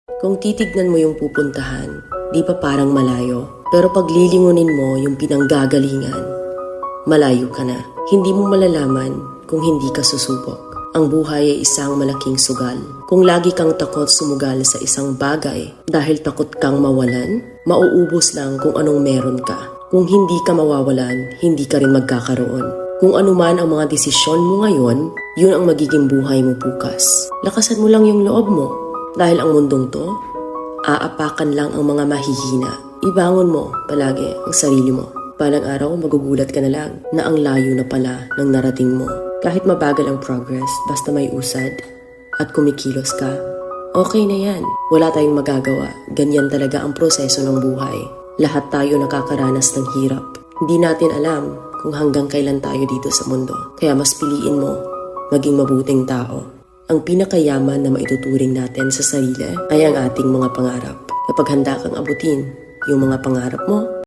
Kung titignan mo yung pupuntahan, di pa parang malayo. Pero pag lilingunin mo yung pinanggagalingan, malayo ka na. Hindi mo malalaman kung hindi ka susubok. Ang buhay ay isang malaking sugal. Kung lagi kang takot sumugal sa isang bagay dahil takot kang mawalan, mauubos lang kung anong meron ka. Kung hindi ka mawawalan, hindi ka rin magkakaroon. Kung ano man ang mga desisyon mo ngayon, yun ang magiging buhay mo bukas. Lakasan mo lang yung loob mo. Dahil ang mundong to, aapakan lang ang mga mahihina. Ibangon mo palagi ang sarili mo. Balang araw, magugulat ka na lang na ang layo na pala ng narating mo. Kahit mabagal ang progress, basta may usad at kumikilos ka, okay na yan. Wala tayong magagawa. Ganyan talaga ang proseso ng buhay. Lahat tayo nakakaranas ng hirap. Hindi natin alam kung hanggang kailan tayo dito sa mundo. Kaya mas piliin mo maging mabuting tao. Ang pinakayaman na maituturing natin sa sarili ay ang ating mga pangarap. Kapag handa kang abutin yung mga pangarap mo,